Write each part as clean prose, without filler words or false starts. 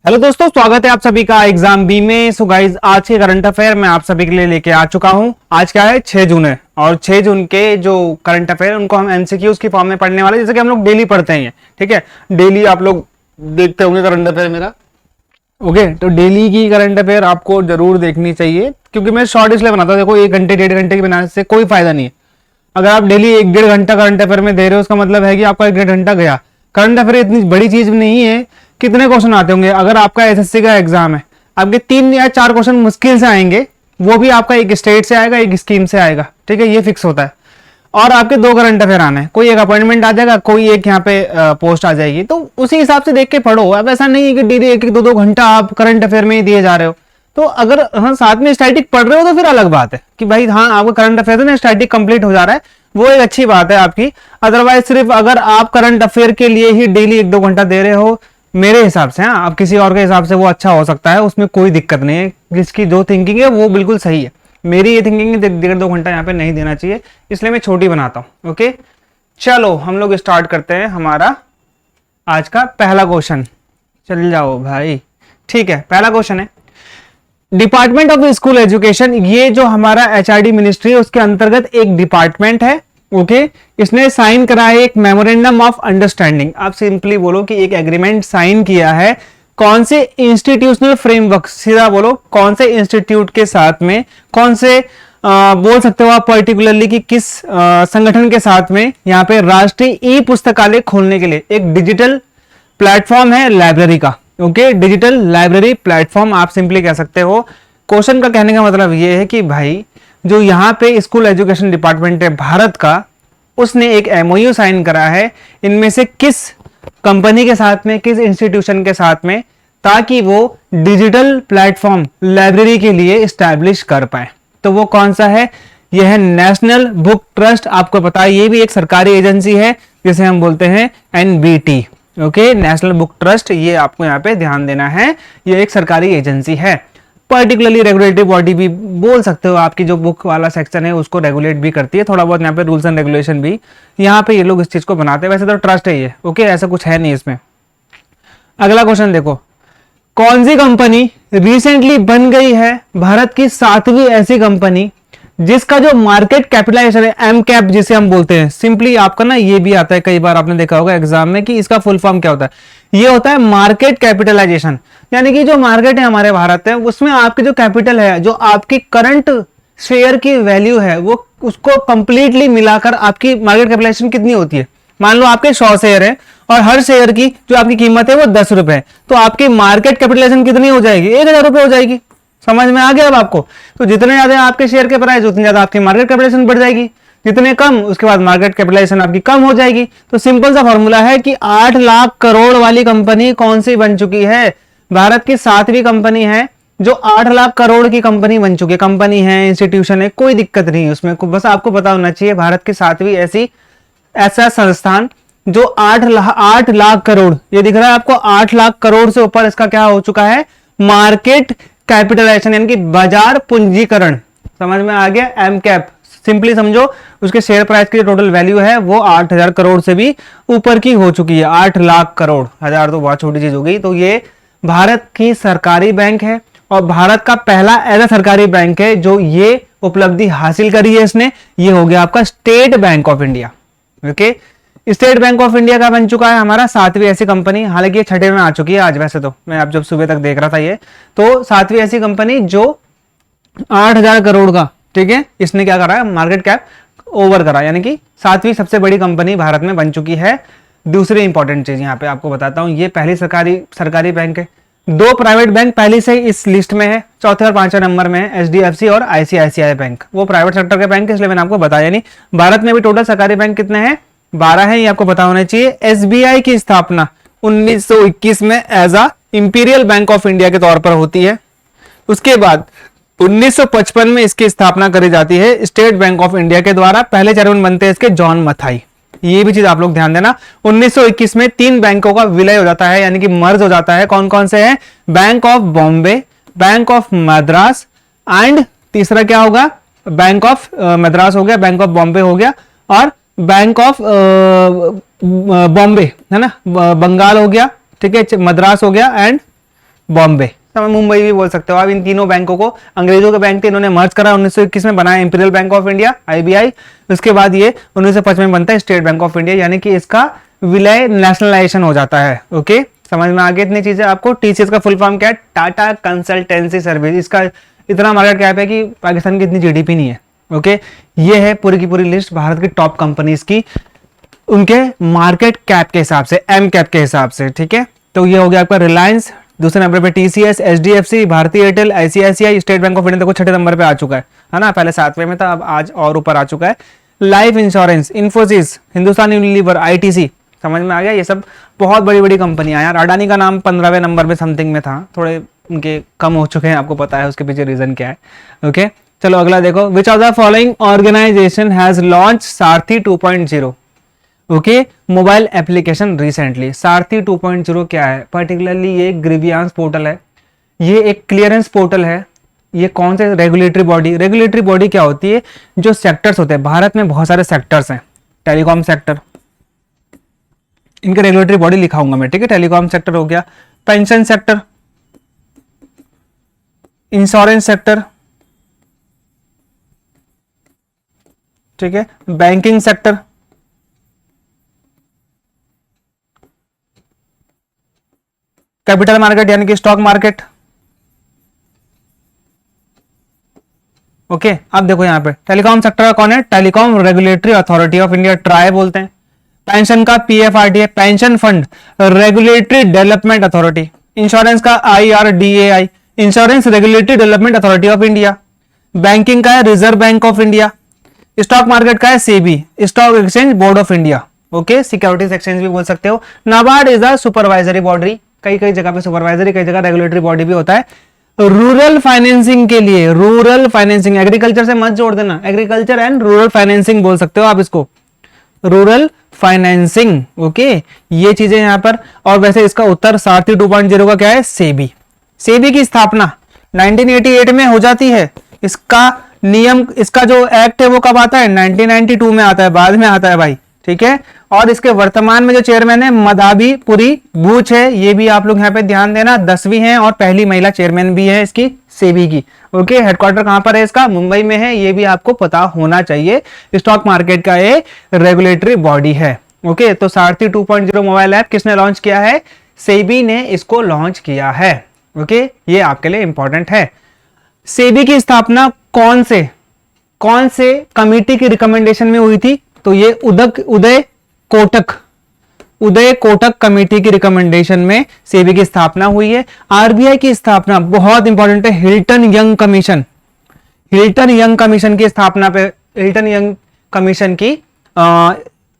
Hello दोस्तों, स्वागत है आप सभी का एग्जाम बी में। सो गाइज, आज के करंट अफेयर मैं आप सभी के लिए लेके आ चुका हूं। आज क्या है, 6 जून है और 6 जून के जो करंट अफेयर उनको हम एमसीक्यूज की फॉर्म में पढ़ने वाले, जैसे कि हम लोग डेली पढ़ते हैं। ठीक है, डेली आप लोग देखते होंगे करंट अफेयर मेरा। ओके, तो डेली की करंट अफेयर आपको जरूर देखनी चाहिए, क्योंकि मैं शॉर्ट इसलिए बनाता हूँ। देखो, 1 घंटे 1.5 घंटे की बनाने से कोई फायदा नहीं है। अगर आप डेली 1-1.5 घंटा करंट अफेयर में दे रहे हो, उसका मतलब है कि आपका 1-1.5 घंटा गया। करंट अफेयर इतनी बड़ी चीज नहीं है। कितने क्वेश्चन आते होंगे? अगर आपका एसएससी का एग्जाम है, आपके 3 या 4 क्वेश्चन मुश्किल से आएंगे। वो भी आपका एक स्टेट से आएगा, एक स्कीम से आएगा। ठीक है, ये फिक्स होता है। और आपके 2 करंट अफेयर आना है, कोई एक अपॉइंटमेंट आ जाएगा, कोई एक यहाँ पे पोस्ट आ जाएगी। तो उसी हिसाब से देख के पढ़ो। अब ऐसा नहीं है कि डेली 1-1 2-2 घंटा आप करंट अफेयर में ही दिए जा रहे हो। तो अगर हाँ साथ में स्टैटिक पढ़ रहे हो तो फिर अलग बात है कि भाई हाँ आपका करंट अफेयर ना स्टैटिक कंप्लीट हो जा रहा है, वो एक अच्छी बात है आपकी। अदरवाइज सिर्फ अगर आप करंट अफेयर के लिए ही डेली 1-2 घंटा दे रहे हो, मेरे हिसाब से, हाँ आप किसी और के हिसाब से वो अच्छा हो सकता है, उसमें कोई दिक्कत नहीं है। जिसकी जो थिंकिंग है वो बिल्कुल सही है। मेरी ये थिंकिंग है 1-2 घंटा यहाँ पे नहीं देना चाहिए, इसलिए मैं छोटी बनाता हूँ। ओके, चलो हम लोग स्टार्ट करते हैं हमारा आज का पहला क्वेश्चन। चल जाओ भाई। ठीक है, पहला क्वेश्चन है, डिपार्टमेंट ऑफ स्कूल एजुकेशन, ये जो हमारा एचआरडी मिनिस्ट्री है उसके अंतर्गत एक डिपार्टमेंट है। ओके, इसने साइन करा है एक मेमोरेंडम ऑफ अंडरस्टैंडिंग। आप सिंपली बोलो कि एक एग्रीमेंट साइन किया है। कौन से इंस्टीट्यूशनल फ्रेमवर्क, सीधा बोलो कौन से इंस्टीट्यूट के साथ में, कौन से बोल सकते हो आप पर्टिकुलरली कि किस संगठन के साथ में। यहाँ पे राष्ट्रीय ई पुस्तकालय खोलने के लिए एक डिजिटल प्लेटफॉर्म है लाइब्रेरी का। ओके, डिजिटल लाइब्रेरी प्लेटफॉर्म आप सिंपली कह सकते हो। क्वेश्चन का कहने का मतलब ये है कि भाई जो यहाँ पे स्कूल एजुकेशन डिपार्टमेंट है भारत का, उसने एक एमओयू साइन करा है इनमें से किस कंपनी के साथ में, किस इंस्टीट्यूशन के साथ में, ताकि वो डिजिटल प्लेटफॉर्म लाइब्रेरी के लिए इस्टेब्लिश कर पाए। तो वो कौन सा है? यह है नेशनल बुक ट्रस्ट। आपको पता है ये भी एक सरकारी एजेंसी है जिसे हम बोलते हैं NBT. Okay, national book trust, ये आपको यहाँ पे ध्यान देना है, ये एक सरकारी एजेंसी है। पर्टिकुलरली रेगुलेटरी बॉडी भी बोल सकते हो, आपकी जो बुक वाला सेक्शन है उसको रेगुलेट भी करती है थोड़ा बहुत। यहाँ पे रूल्स एंड रेगुलेशन भी यहाँ पे ये लोग इस चीज को बनाते हैं। वैसे तो ट्रस्ट है ये। ओके, ऐसा कुछ है नहीं इसमें। अगला क्वेश्चन देखो, कौन सी कंपनी रिसेंटली बन गई है भारत की 7वीं ऐसी कंपनी जिसका जो मार्केट कैपिटलाइजेशन है, एम कैप जिसे हम बोलते हैं। सिंपली आपका ना ये भी आता है, कई बार आपने देखा होगा एग्जाम में, कि इसका फुल फॉर्म क्या होता है। ये होता है मार्केट कैपिटलाइजेशन, यानी कि जो मार्केट है हमारे भारत में, उसमें आपकी जो कैपिटल है, जो आपकी करंट शेयर की वैल्यू है, वो उसको कंप्लीटली मिलाकर आपकी मार्केट कैपिटलाइजेशन कितनी होती है। मान लो आपके 100 शेयर है और हर शेयर की जो आपकी कीमत है वो 10 रुपए है, तो आपकी मार्केट कैपिटलाइजेशन कितनी हो जाएगी? 1000 रुपए हो जाएगी। समझ में आ गया अब आपको? तो जितने ज्यादा आपके शेयर के प्राइस, उतनी ज्यादा आपकी मार्केट कैपिटलाइजेशन बढ़ जाएगी। जितने कम, उसके बाद मार्केट कैपिटलाइजेशन आपकी कम हो जाएगी। तो सिंपल सा फॉर्मूला है कि 8 लाख करोड़ वाली कंपनी कौन सी बन चुकी है? भारत की 7वीं कंपनी है जो 8 लाख करोड़ की कंपनी बन चुकी है। कंपनी है, इंस्टीट्यूशन है, कोई दिक्कत नहीं है उसमें। बस आपको पता होना चाहिए भारत की 7वीं ऐसा संस्थान जो 8 लाख करोड़, ये दिख रहा है आपको, 8 लाख करोड़ से ऊपर इसका क्या हो चुका है? मार्केट कैपिटलाइजेशन, यानी कि बाजार पूंजीकरण। समझ में आ गया? एम कैप सिंपली समझो, उसके शेयर प्राइस की जो टोटल वैल्यू है वो 8000 करोड़ से भी ऊपर की हो चुकी है। 8 लाख करोड़, हजार तो बहुत छोटी चीज हो गई। तो ये भारत की सरकारी बैंक है और भारत का पहला ऐसा सरकारी बैंक है जो ये उपलब्धि हासिल करी है इसने। ये हो गया आपका state Bank of India. Okay, state Bank of India का बन चुका है हमारा 7वीं ऐसी कंपनी। हालांकि ये 6ठे में आ चुकी है आज, वैसे तो मैं अब जब सुबह तक देख रहा था ये, तो 7वीं ऐसी कंपनी जो 8000 करोड़ का, ठीक है, इसने क्या करा है? मार्केट कैप ओवर करा, यानी कि 7वीं सबसे बड़ी कंपनी भारत में बन चुकी है। दूसरी इंपॉर्टेंट चीज यहाँ पे आपको बताता हूं, ये पहली सरकारी बैंक है। 2 प्राइवेट बैंक पहले से इस लिस्ट में है, चौथे और 5वें नंबर में है एचडीएफसी और आईसीआईसीआई बैंक। वो प्राइवेट सेक्टर के बैंक है, इसलिए मैंने आपको बताया नहीं। भारत में भी टोटल सरकारी बैंक कितने हैं? 12 है, ये आपको पता होना चाहिए। एसबीआई की स्थापना 1921 में as a imperial bank of India के तौर पर होती है। उसके बाद 1955 में इसकी स्थापना करी जाती है स्टेट बैंक ऑफ इंडिया के द्वारा। पहले चेयरमैन बनते हैं इसके जॉन मथाई। ये भी चीज आप लोग ध्यान देना। 1921 में 3 बैंकों का विलय हो जाता है, यानी कि मर्ज हो जाता है। कौन कौन से हैं? Bank of Bombay, bank of Madras and तीसरा क्या होगा? बैंक ऑफ मद्रास हो गया, बैंक ऑफ बॉम्बे हो गया, और बैंक ऑफ बॉम्बे है ना, बंगाल हो गया, ठीक है, मद्रास हो गया, एंड बॉम्बे, तो मुंबई भी बोल सकते हो आप। इन तीनों बैंकों को, अंग्रेजों के बैंक थे, इन्होंने मर्ज करा 1921 में, बनाया imperial bank of India IBI. उसके बाद ये 1955 में बनता है स्टेट बैंक ऑफ इंडिया, यानी कि इसका विलय नेशनलाइजेशन हो जाता है। ओके, समझ में आ गई इतनी चीजें आपको। टीसीएस का फुल फॉर्म क्या है? Tata consultancy service. इसका इतना मार्केट कैप है कि पाकिस्तान की इतनी जीडीपी नहीं है। ओके, ये है पूरी की पूरी लिस्ट भारत की टॉप कंपनीज की, उनके मार्केट कैप के हिसाब से, एम कैप के हिसाब से। ठीक है, तो ये हो गया आपका रिलायंस, दूसरे नंबर पे TCS, HDFC, Bharti Airtel, ICICI, State Bank of India देखो छठे नंबर पे आ चुका है ना, पहले 7वें में था, अब आज और ऊपर आ चुका है। Life insurance, Infosys, Hindustan Unilever, ITC, समझ में आ गया। ये सब बहुत बड़ी बड़ी कंपनियां यार। अडानी का नाम 15वें नंबर पे समथिंग में था, थोड़े उनके कम हो चुके हैं, आपको पता है उसके पीछे रीजन क्या है। ओके, चलो अगला देखो। Which of the following organization has launch Sarathi 2.0? Okay, mobile application recently. Sarathi 2.0 क्या है? पर्टिकुलरली ये एक ग्रीवियांस पोर्टल है, ये एक क्लियरेंस पोर्टल है। ये कौन से रेगुलेटरी बॉडी? रेगुलेटरी बॉडी क्या होती है? जो सेक्टर्स होते हैं, भारत में बहुत सारे सेक्टर्स हैं। टेलीकॉम सेक्टर, इनके रेगुलेटरी बॉडी लिखाऊंगा मैं, ठीक है। टेलीकॉम सेक्टर हो गया, पेंशन सेक्टर, इंश्योरेंस सेक्टर, ठीक है, बैंकिंग सेक्टर, कैपिटल मार्केट यानी कि स्टॉक मार्केट। ओके, अब देखो यहां पे टेलीकॉम सेक्टर का कौन है? Telecom regulatory authority of India, TRAI बोलते हैं। पेंशन का PFRDA, pension fund regulatory development authority. Insurance का IRDAI, insurance regulatory development authority of India. Banking का है reserve bank of India. Stock market का है SEBI, stock exchange board of India. Okay, securities exchange भी बोल सकते हो। NABARD is a supervisory body, कई कई जगह पे सुपरवाइजरी, कई जगह रेगुलेटरी बॉडी भी होता है। रूरल फाइनेंसिंग के लिए, रूरल फाइनेंसिंग, एग्रीकल्चर से मत जोड़ देना, एग्रीकल्चर एंड रूरल फाइनेंसिंग बोल सकते हो आप इसको, रूरल फाइनेंसिंग। ओके, ये चीजें यहां पर। और वैसे इसका उत्तर सारथी 2.0 का क्या है? सेबी। सेबी की स्थापना 1988 में हो जाती है। इसका नियम, इसका जो एक्ट है वो कब आता है? 1992 में आता है, बाद में आता है भाई, ठीक है। और इसके वर्तमान में जो चेयरमैन है मदाबी पुरी बूच है, ये भी आप लोग यहाँ पे ध्यान देना, 10वीं है और पहली महिला चेयरमैन भी है इसकी, सेबी की। ओके, हेडक्वार्टर कहां पर है इसका? मुंबई में है, ये भी आपको पता होना चाहिए। स्टॉक मार्केट का ये रेगुलेटरी बॉडी है। ओके, तो सारथी 2.0 मोबाइल ऐप किसने लॉन्च किया है? सेबी ने इसको लॉन्च किया है। ओके, ये आपके लिए इंपॉर्टेंट है। सेबी की स्थापना कौन से कमिटी की रिकमेंडेशन में हुई थी? तो ये उदय कोटक कमेटी की रिकमेंडेशन में सेबी की स्थापना हुई है। आरबीआई की स्थापना बहुत इंपॉर्टेंट है, हिल्टन यंग कमीशन की स्थापना पे, हिल्टन यंग कमीशन की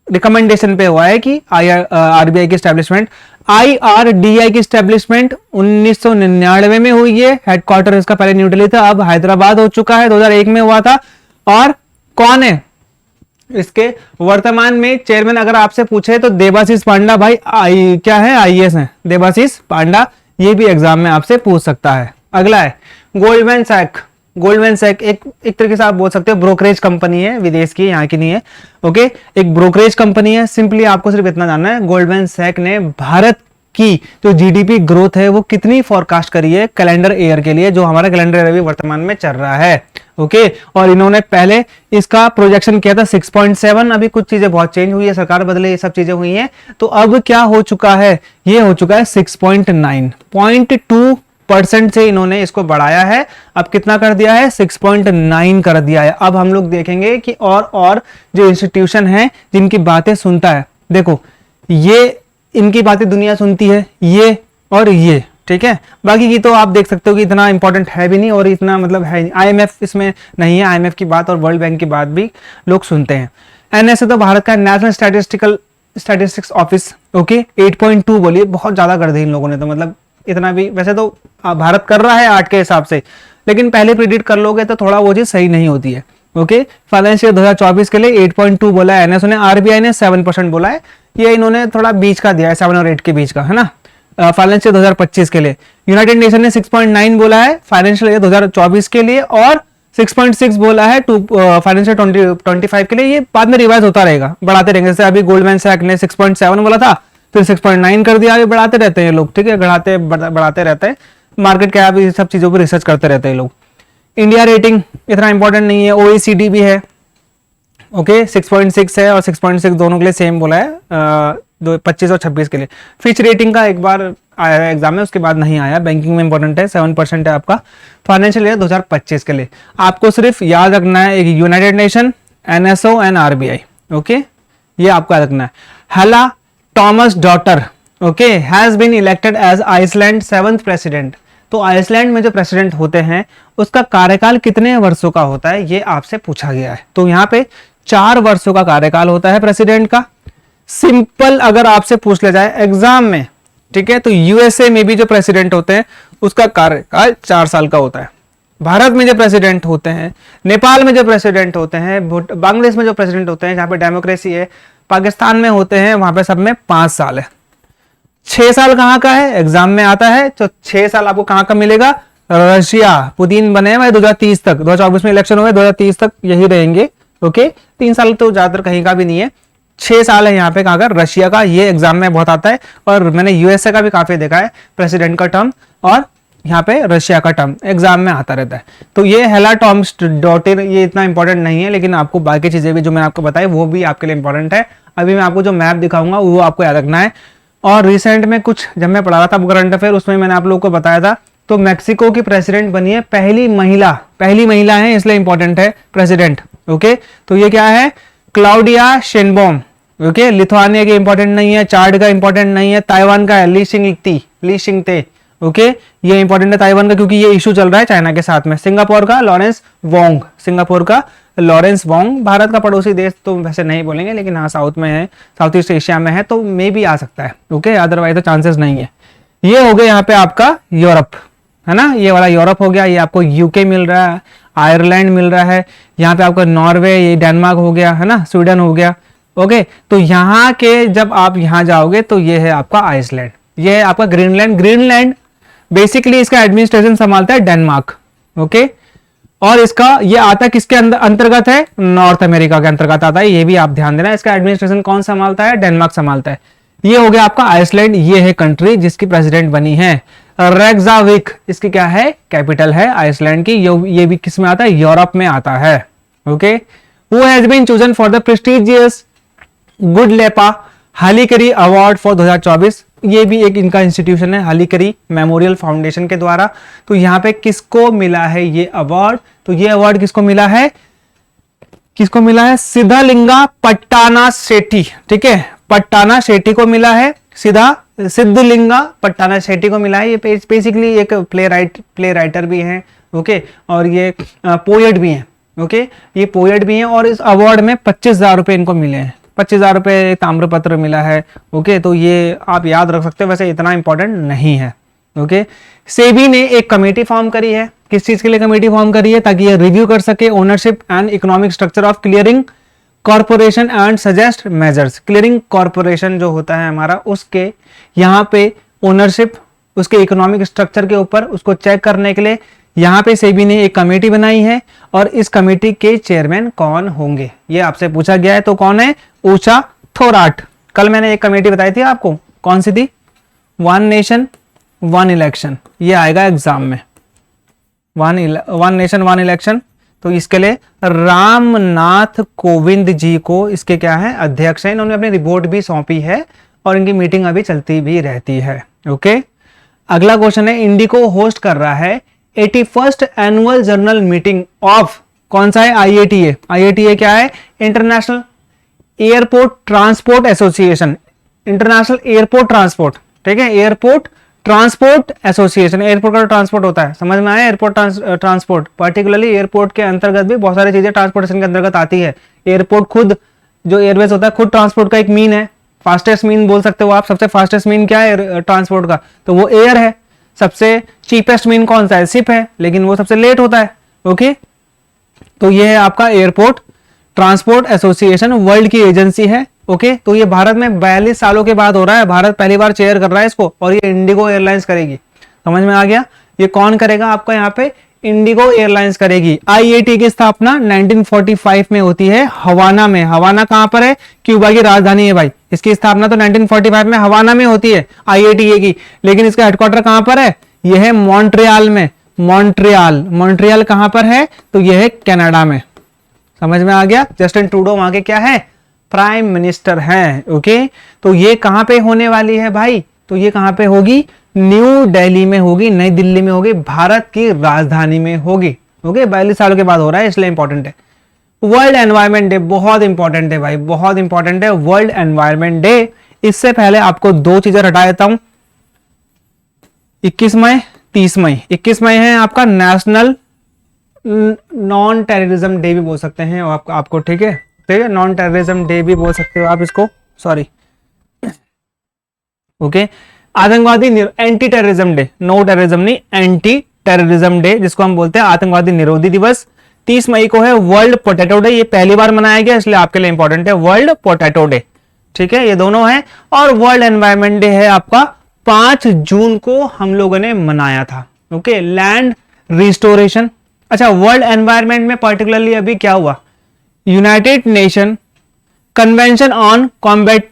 रिकमेंडेशन पे हुआ है कि आरबीआई की स्टैब्लिशमेंट। आईआरडीआई की स्टैब्लिशमेंट 1999 में हुई है। हेडक्वार्टर इसका पहले न्यू दिल्ली था, अब हैदराबाद हो चुका है, 2001 में हुआ था। और कौन है इसके वर्तमान में चेयरमैन? अगर आपसे पूछे तो देबाशीष पांडा भाई, क्या है? आईएएस है देबाशीष पांडा, ये भी एग्जाम में आपसे पूछ सकता है। अगला है गोल्डमैन सैक एक तरीके से आप बोल सकते हो ब्रोकरेज कंपनी है, विदेश की, यहाँ की नहीं है। ओके, एक ब्रोकरेज कंपनी है। सिंपली आपको सिर्फ इतना जानना है, गोल्डमैन सैक ने भारत की जो जीडीपी ग्रोथ है वो कितनी फोरकास्ट करी है कैलेंडर ईयर के लिए, जो हमारा कैलेंडर ईयर अभी वर्तमान में चल रहा है। ओके, और इन्होंने पहले इसका प्रोजेक्शन किया था 6.7, अभी कुछ चीजें बहुत चेंज हुई है, सरकार बदले, ये सब चीजें हुई हैं, तो अब क्या हो चुका है? ये हो चुका है 6.9, 0.2% से इन्होंने इसको बढ़ाया है। अब कितना कर दिया है? 6.9 कर दिया है। अब हम लोग देखेंगे कि और जो इंस्टीट्यूशन है जिनकी बातें सुनता है, देखो ये इनकी बातें दुनिया सुनती है, ये और ये, ठीक है। बाकी की तो आप देख सकते हो कि इतना इंपॉर्टेंट है भी नहीं और इतना मतलब है नहीं। आईएमएफ इसमें नहीं है, आईएमएफ की बात और वर्ल्ड बैंक की बात भी लोग सुनते हैं। एनएसए तो भारत का नेशनल स्टैटिस्टिक्स ऑफिस। ओके, 8.2 बोलिए, बहुत ज्यादा कर दी इन लोगों ने, तो मतलब इतना भी, वैसे तो भारत कर रहा है 8 के हिसाब से, लेकिन पहले प्रिडिक्ट कर लोगे तो थोड़ा वो चीज सही नहीं होती है। ओके, फाइनेंशियल 2024 के लिए 8.2 बोला है एनएसओ ने, आरबीआई ने 7% बोला है, ये इन्होंने थोड़ा बीच का दिया है, 7 और 8 के बीच का, है ना। फाइनेंशियल 2025 के लिए यूनाइटेड नेशन ने 6.9 बोला है फाइनेंशियल ईयर 2024 के लिए, और 6.6 बोला है फाइनेंशियल 2025 के लिए। ये बाद में रिवाइज होता रहेगा, बढ़ाते रहेंगे। जैसे अभी गोल्डमैन सैक ने 6.7 बोला था, फिर 6.9 कर दिया, आगे बढ़ाते रहते हैं लोग, ठीक है, बढ़ाते रहते हैं। मार्केट कैप, ये सब चीजों पर रिसर्च करते रहते हैं लोग। इंडिया रेटिंग इतना इंपॉर्टेंट नहीं है, OECD भी है, ओके 6.6 है और 6.6 दोनों के लिए सेम बोला है, 25 और 26 के लिए। फिच रेटिंग का एक बार आया है एग्जाम में, उसके बाद नहीं आया। बैंकिंग में इंपॉर्टेंट है, 7% है आपका। फाइनेंशियल ईयर 2025 के लिए आपको सिर्फ याद रखना है एक United Nation, NSO and RBI, okay ये आपको याद रखना है। Halla Tomasdottir, okay has been elected as Iceland 7th president. तो आइसलैंड में जो प्रेसिडेंट होते हैं उसका कार्यकाल कितने वर्षों का होता है, ये आपसे पूछा गया है। तो यहाँ पे 4 वर्षों का कार्यकाल होता है प्रेसिडेंट का। सिंपल अगर आपसे पूछ लिया जाए एग्जाम में, ठीक है, तो USA में भी जो प्रेसिडेंट होते हैं उसका कार्यकाल 4 साल का होता है। भारत में जो प्रेसिडेंट होते हैं, नेपाल में जो प्रेसिडेंट होते हैं, बांग्लादेश में जो प्रेसिडेंट होते हैं जहां पे डेमोक्रेसी है, पाकिस्तान में होते हैं, वहां पे सब में 5 साल है। 6 साल कहाँ का है, एग्जाम में आता है। तो 6 साल आपको कहाँ का मिलेगा, रशिया। पुतिन बने हुए 2030 तक, 2024 में इलेक्शन हुए, 2030 तक यही रहेंगे, ओके 3 साल तो ज्यादातर कहीं का भी नहीं है। 6 साल है यहाँ पे कहाँ का, रशिया का। ये एग्जाम में बहुत आता है और मैंने USA का भी काफी देखा है, प्रेसिडेंट का टर्म और यहाँ पे रशिया का टर्म एग्जाम में आता रहता है। तो ये हेला टॉमस डॉटर ये इतना इंपॉर्टेंट नहीं है, लेकिन आपको बाकी चीजें भी जो मैंने आपको बताई वो भी आपके लिए इंपॉर्टेंट है। अभी मैं आपको जो मैप दिखाऊंगा वो आपको याद रखना है। और रिसेंट में कुछ जब मैं पढ़ा रहा था करंट अफेयर, उसमें मैंने आप लोगों को बताया था, तो मैक्सिको की प्रेसिडेंट बनी है पहली महिला है, इसलिए इंपॉर्टेंट है प्रेसिडेंट, ओके। तो ये क्या है, क्लाउडिया शेनबॉम, ओके। लिथुआनिया की इंपॉर्टेंट नहीं है, चार्ड का इंपॉर्टेंट नहीं है, ताइवान का है ली शिंगते, ओके ये इंपॉर्टेंट है ताइवान का, क्योंकि ये इशू चल रहा है चाइना के साथ में। सिंगापुर का लॉरेंस वोंग, भारत का पड़ोसी देश तो वैसे नहीं बोलेंगे, लेकिन हाँ साउथ में है, साउथ ईस्ट एशिया में है, तो मे भी आ सकता है, ओके अदरवाइज तो चांसेस नहीं है। ये हो गया यहाँ पे आपका यूरोप, है ना, ये वाला यूरोप हो गया। ये आपको UK मिल रहा है, आयरलैंड मिल रहा है, यहाँ पे आपका नॉर्वे, ये डेनमार्क हो गया, है ना, स्वीडन हो गया, ओके। तो यहाँ के जब आप यहाँ जाओगे तो ये है आपका आइसलैंड, ये है आपका ग्रीनलैंड बेसिकली इसका एडमिनिस्ट्रेशन संभालता है डेनमार्क, ओके। और इसका ये आता किसके अंतर्गत है, नॉर्थ अमेरिका के अंतर्गत आता है, ये भी आप ध्यान देना। इसका एडमिनिस्ट्रेशन कौन संभालता है, डेनमार्क संभालता है। ये हो गया आपका आइसलैंड, ये है कंट्री जिसकी प्रेसिडेंट बनी है। रेक्जाविक इसकी क्या है, कैपिटल है आइसलैंड की। ये भी किस में आता है, यूरोप में आता है, okay. Who has been chosen for the prestigious Gudleppa Hallikeri award for 2024। ये भी एक इनका इंस्टीट्यूशन है, हालीकरी मेमोरियल फाउंडेशन के द्वारा। तो यहाँ पे किसको मिला है ये अवार्ड, तो ये अवार्ड किसको मिला है, सिद्धलिंगा पट्टाना शेट्टी, ठीक है, पट्टाना शेट्टी को मिला है, सिद्धलिंगा पट्टाना शेट्टी को मिला है। ये बेसिकली एक प्ले राइटर भी हैं, ओके, और ये पोएट भी हैं, ओके, ये पोएट भी हैं। और इस अवार्ड में 25,000 रुपए इनको मिले हैं, 25,000 रुपए ताम्रपत्र मिला है, ओके। तो ये आप याद रख सकते हो, वैसे इतना इंपॉर्टेंट नहीं है, ओके। सेबी ने एक कमेटी फॉर्म करी है, किस चीज के लिए कमेटी फॉर्म करी है, ताकि ये रिव्यू कर सके ownership and economic structure of clearing corporation and suggest measures. Clearing corporation जो होता है हमारा, उसके यहाँ पे ओनरशिप, उसके इकोनॉमिक स्ट्रक्चर के ऊपर उसको चेक करने के लिए यहाँ पे सेबी ने एक कमेटी बनाई है। और इस कमेटी के चेयरमैन कौन होंगे, ये आपसे पूछा गया है। तो कौन है, ऊषा थोराट। कल मैंने एक कमेटी बताई थी आपको, कौन सी थी, वन नेशन वन इलेक्शन, ये आएगा एग्जाम में, वन नेशन वन इलेक्शन। तो इसके लिए रामनाथ कोविंद जी को इसके क्या है, अध्यक्ष है। इन्होंने अपनी रिपोर्ट भी सौंपी है और इनकी मीटिंग अभी चलती भी रहती है, ओके। अगला क्वेश्चन है, इंडिको होस्ट कर रहा है 81st annual general meeting of, कौन सा है, IATA क्या है, international airport transport association, international airport transport, ठीक है, एयरपोर्ट ट्रांसपोर्ट एसोसिएशन। एयरपोर्ट का ट्रांसपोर्ट होता है, समझ में आया, एयरपोर्ट ट्रांसपोर्ट, पर्टिकुलरली एयरपोर्ट के अंतर्गत भी बहुत सारी चीजें ट्रांसपोर्टेशन के अंतर्गत आती है। एयरपोर्ट खुद जो एयरवेज होता है, खुद ट्रांसपोर्ट का एक मीन है, फास्टेस्ट मीन बोल सकते हो आप। सबसे फास्टेस्ट मीन क्या है ट्रांसपोर्ट का, तो वो एयर है। सबसे चीपेस्ट मीन कौन सा है, शिप है, लेकिन वो सबसे लेट होता है, ओके। तो ये है आपका एयरपोर्ट ट्रांसपोर्ट एसोसिएशन, वर्ल्ड की एजेंसी है, ओके। तो ये भारत में 42 सालों के बाद हो रहा है, भारत पहली बार चेयर कर रहा है इसको, और ये इंडिगो एयरलाइंस करेगी। समझ में आ गया, ये कौन करेगा आपका, यहाँ पे इंडिगो एयरलाइंस करेगी। IATA की स्थापना 1945 में होती है हवाना में। हवाना कहां पर है, क्यूबा की राजधानी है भाई। इसकी स्थापना तो 1945 में हवाना में होती है IATA की, लेकिन इसका हेडक्वार्टर कहां पर है, ये है मॉन्ट्रियल में, मॉन्ट्रियल कहां पर है? तो ये है कनाडा में। समझ में आ गया? जस्टिन ट्रूडो वहां के क्या है? प्राइम मिनिस्टर हैं। ओके, तो ये कहां पे होने वाली है भाई? तो ये कहां पे होगी? न्यू दिल्ली में होगी, नई दिल्ली में होगी, भारत की राजधानी में होगी। ओके, 42 सालों के बाद हो रहा है, इसलिए इंपॉर्टेंट है। वर्ल्ड एनवायरमेंट डे बहुत इंपॉर्टेंट है भाई, बहुत इंपॉर्टेंट है वर्ल्ड एनवायरमेंट डे। इससे पहले आपको दो चीजें हटा देता हूं, 21 मई 30 मई। 21 मई है आपका नेशनल नॉन टेररिज्म डे भी बोल सकते हैं आपको, ठीक है, ठीक है, नॉन टेररिज्म डे भी बोल सकते हो आप इसको, सॉरी। ओके, आतंकवादी anti terrorism day, no terrorism नहीं, एंटी टेररिज्म डे जिसको हम बोलते हैं आतंकवादी निरोधी दिवस। 30 मई को है वर्ल्ड पोटैटो डे, ये पहली बार मनाया गया इसलिए आपके लिए इंपॉर्टेंट है, वर्ल्ड पोटैटो डे, ठीक है, ये दोनों है। और वर्ल्ड एनवायरमेंट डे है आपका 5 जून को हम लोगों ने मनाया था। Okay, land restoration. अच्छा, वर्ल्ड एनवायरमेंट में पर्टिकुलरली अभी क्या हुआ? United nation convention on combat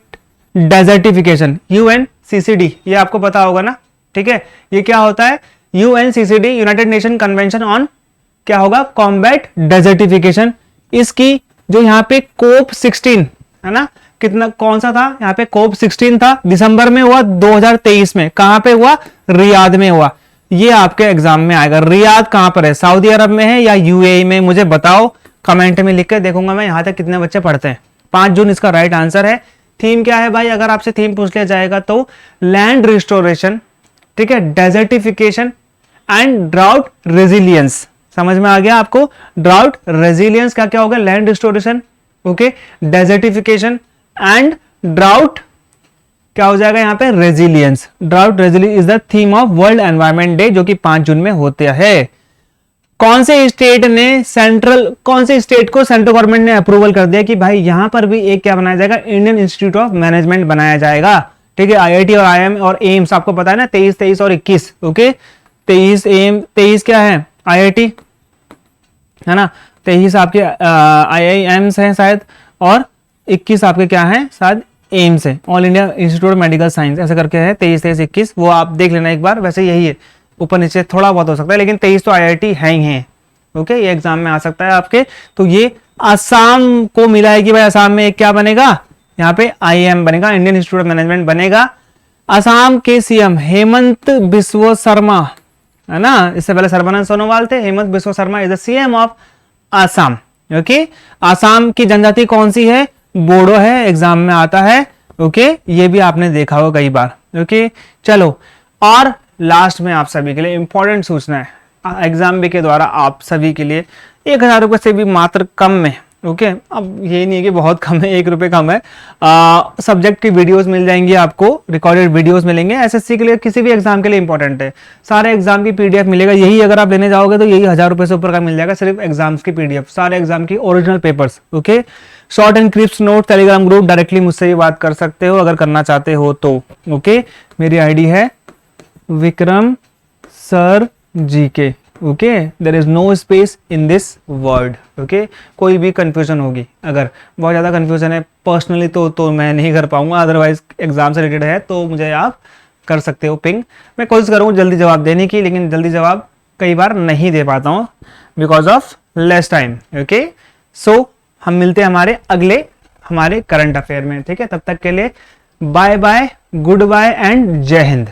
desertification, UNCCD, ये आपको पता होगा ना, ठीक है, ये क्या होता है? UNCCD, United nation convention on क्या होगा? Combat desertification. इसकी जो यहाँ पे कोप 16 है ना, कितना कौन सा था यहाँ पे? कोप 16 था, दिसंबर में हुआ 2023 में। कहां पे हुआ? रियाद में हुआ। ये आपके एग्जाम में आएगा। रियाद कहां पर है? सऊदी अरब में है या यूएई में? मुझे बताओ, कमेंट में लिख के देखूंगा मैं यहां तक कितने बच्चे पढ़ते हैं। 5 जून इसका राइट आंसर है। थीम क्या है भाई? अगर आपसे थीम पूछ लिया जाएगा तो लैंड रिस्टोरेशन, ठीक है, डेजर्टिफिकेशन एंड ड्राउट रेजिलियंस। समझ में आ गया आपको? ड्राउट रेजिलियंस का क्या होगा? Land restoration, okay, desertification and drought क्या हो जाएगा यहाँ पे? Resilience. Drought resilience is the theme of world environment day जो कि 5 जून में होते हैं। कौन से स्टेट को सेंट्रल गवर्नमेंट ने अप्रूवल कर दिया कि भाई यहां पर भी एक क्या बनाया जाएगा? इंडियन इंस्टीट्यूट ऑफ मैनेजमेंट बनाया जाएगा, ठीक है। आईआईटी और आईएम और एम्स आपको पता है ना, 23 और 21। ओके, 23 क्या है? आईआईटी है ना, 23 आपके आईआईएम्स हैं शायद, और 21 आपके क्या है? शायद एम्स है, all India institute of medical science, ऐसा करके है। 23, 21 वो आप देख लेना एक बार, वैसे यही है, ऊपर नीचे थोड़ा बहुत हो सकता है, लेकिन 23 तो आईआईटी है ही है। ओके, ये एग्जाम में आ सकता है आपके। तो ये असम को मिला है कि भाई असम में एक क्या बनेगा? यहाँ पे आईएम बनेगा, इंडियन इंस्टीट्यूट ऑफ मैनेजमेंट बनेगा। असम के सीएम हेमंत बिस्व शर्मा है ना, इससे पहले सर्बानंद सोनोवाल थे, Hemant Biswa Sharma is the CM of Assam. Okay, Assam की जनजाति कौन सी है? बोडो है, एग्जाम में आता है। ओके, ये भी आपने देखा होगा कई बार। ओके, चलो, और लास्ट में आप सभी के लिए इंपॉर्टेंट सूचना है, एग्जाम बी के द्वारा आप सभी के लिए 1000 रुपए से भी मात्र कम में, ओके, अब ये नहीं है कि बहुत कम है, 1 रुपए कम है, सब्जेक्ट की वीडियोस मिल जाएंगी आपको, रिकॉर्डेड वीडियोस मिलेंगे। एसएससी के लिए, किसी भी एग्जाम के लिए इंपॉर्टेंट है, सारे एग्जाम की पीडीएफ मिलेगा। यही अगर आप लेने जाओगे तो यही 1000 रुपए से ऊपर का मिल जाएगा, सिर्फ एग्जाम्स की पीडीएफ, सारे एग्जाम की original papers. Okay, short and crisp note, Telegram group, directly मुझसे भी बात कर सकते हो अगर करना चाहते हो तो। ओके, मेरी आईडी है Vikram sir GK. Okay, there is no space in this word. Okay, कोई भी कंफ्यूजन होगी, अगर बहुत ज़्यादा कंफ्यूजन है पर्सनली तो मैं नहीं कर पाऊंगा, अदरवाइज एग्जाम से रिलेटेड है तो मुझे आप कर सकते हो पिंग। मैं कोशिश करूँगा जल्दी जवाब देने की, लेकिन जल्दी जवाब कई बार नहीं दे पाता हूँ because of less time. Okay, so हम मिलते हैं हमारे करंट अफेयर में, ठीक है। तब तक के लिए bye bye, good bye and Jai Hind.